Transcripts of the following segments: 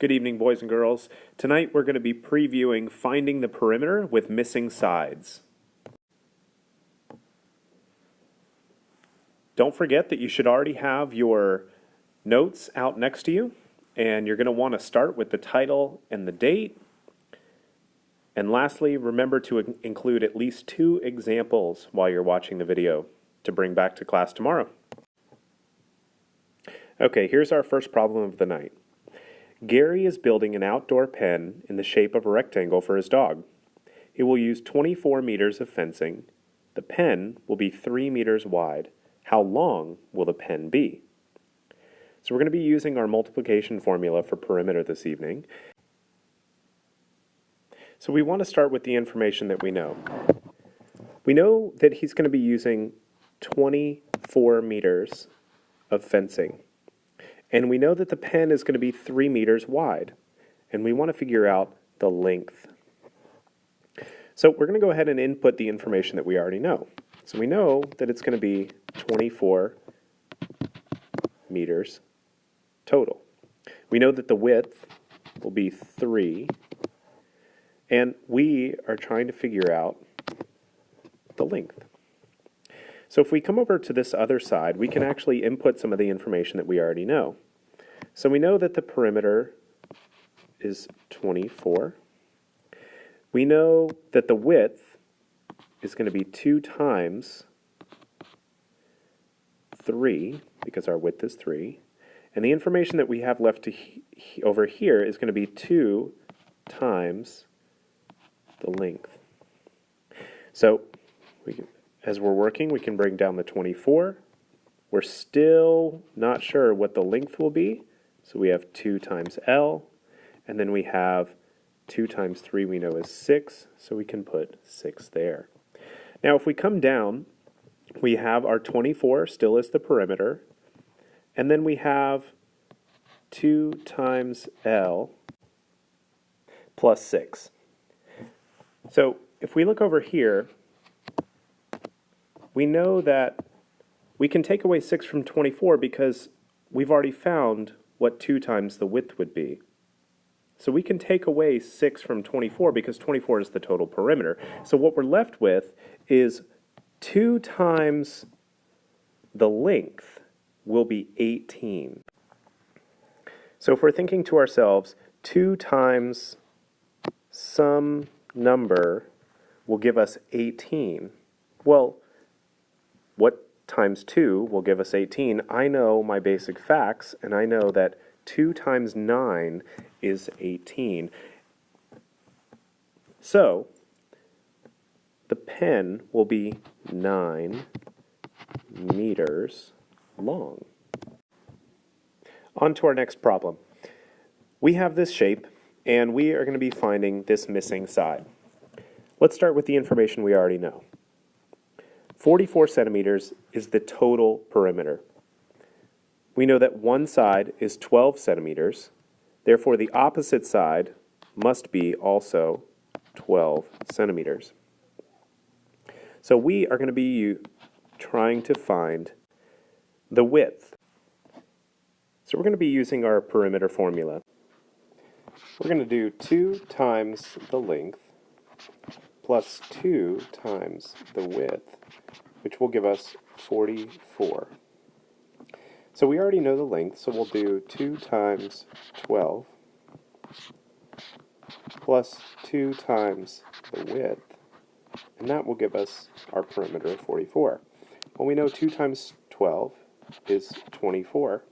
Good evening, boys and girls. Tonight we're going to be previewing Finding the Perimeter with Missing Sides. Don't forget that you should already have your notes out next to you, and you're going to want to start with the title and the date. And lastly, remember to include at least 2 examples while you're watching the video to bring back to class tomorrow. Okay, here's our first problem of the night. Gary is building an outdoor pen in the shape of a rectangle for his dog. He will use 24 meters of fencing. The pen will be 3 meters wide. How long will the pen be? So we're going to be using our multiplication formula for perimeter this evening. So we want to start with the information that we know. We know that he's going to be using 24 meters of fencing. And we know that the pen is going to be 3 meters wide. And we want to figure out the length. So we're going to go ahead and input the information that we already know. So we know that it's going to be 24 meters total. We know that the width will be 3. And we are trying to figure out the length. So if we come over to this other side, we can actually input some of the information that we already know. So we know that the perimeter is 24. We know that the width is going to be 2 times 3, because our width is 3. And the information that we have left over here is going to be 2 times the length. So as we're working, we can bring down the 24. We're still not sure what the length will be. So we have 2 times L, and then we have 2 times 3 we know is 6, so we can put 6 there. Now if we come down, we have our 24 still as the perimeter, and then we have 2 times L plus 6. So if we look over here, we know that we can take away 6 from 24 because we've already found what 2 times the width would be. So we can take away 6 from 24 because 24 is the total perimeter. So what we're left with is 2 times the length will be 18. So if we're thinking to ourselves, 2 times some number will give us 18. Well, what times 2 will give us 18? I know my basic facts, and I know that 2 times 9 is 18. So, the pen will be 9 meters long. On to our next problem. We have this shape, and we are going to be finding this missing side. Let's start with the information we already know. 44 centimeters is the total perimeter. We know that one side is 12 centimeters, therefore the opposite side must be also 12 centimeters. So we are going to be trying to find the width. So we're going to be using our perimeter formula. We're going to do 2 times the length plus 2 times the width, which will give us 44. So we already know the length, so we'll do 2 times 12 plus 2 times the width, and that will give us our perimeter of 44. Well, we know 2 times 12 is 24,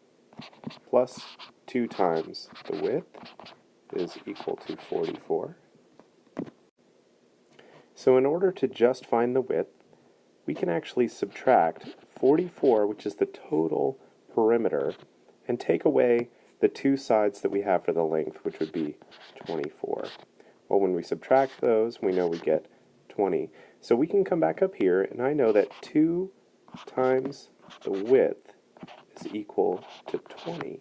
plus 2 times the width is equal to 44. So in order to just find the width, we can actually subtract 44, which is the total perimeter, and take away the 2 sides that we have for the length, which would be 24. Well, when we subtract those, we know we get 20. So we can come back up here, and I know that 2 times the width is equal to 20.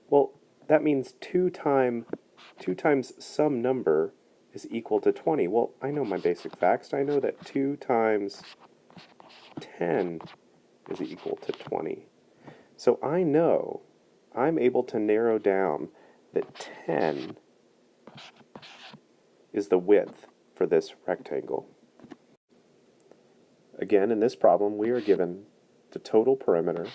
Well, that means 2 times some number is equal to 20. Well, I know my basic facts. I know that 2 times 10 is equal to 20. So I know I'm able to narrow down that 10 is the width for this rectangle. Again, in this problem, we are given the total perimeter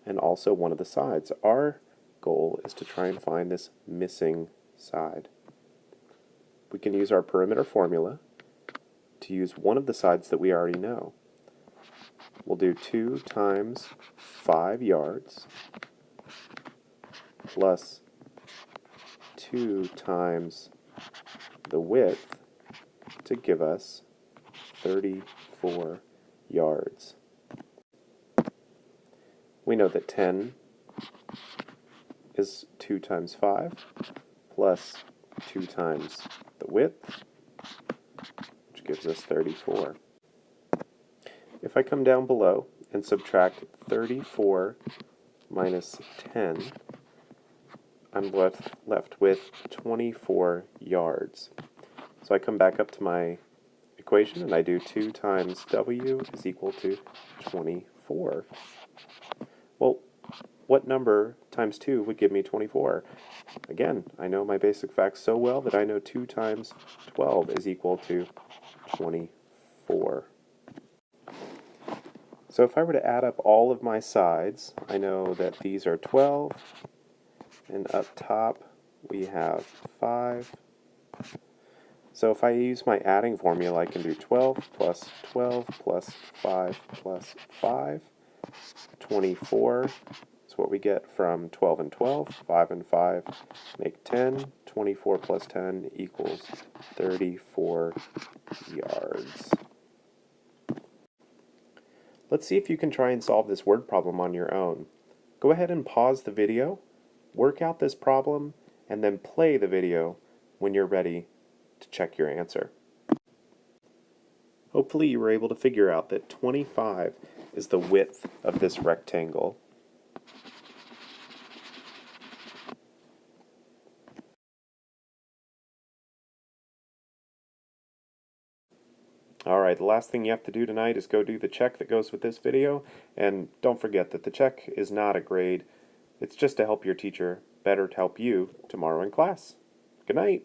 and also one of the sides. Our goal is to try and find this missing side. We can use our perimeter formula to use one of the sides that we already know. We'll do 2 times 5 yards plus 2 times the width to give us 34 yards. We know that 10 is 2 times 5 plus 2 times the width, which gives us 34. If I come down below and subtract 34 minus 10, I'm left with 24 yards. So I come back up to my equation and I do 2 times W is equal to 24. Well, what number times 2 would give me 24? Again, I know my basic facts so well that I know 2 times 12 is equal to 24. So if I were to add up all of my sides, I know that these are 12, and up top we have 5. So if I use my adding formula, I can do 12 plus 12 plus 5 plus 5. 24 is what we get from 12 and 12. 5 and 5 make 10. 24 plus 10 equals 34 yards. Let's see if you can try and solve this word problem on your own. Go ahead and pause the video, work out this problem, and then play the video when you're ready to check your answer. Hopefully you were able to figure out that 25 is the width of this rectangle. Alright, the last thing you have to do tonight is go do the check that goes with this video, and don't forget that the check is not a grade. It's just to help your teacher better to help you tomorrow in class. Good night.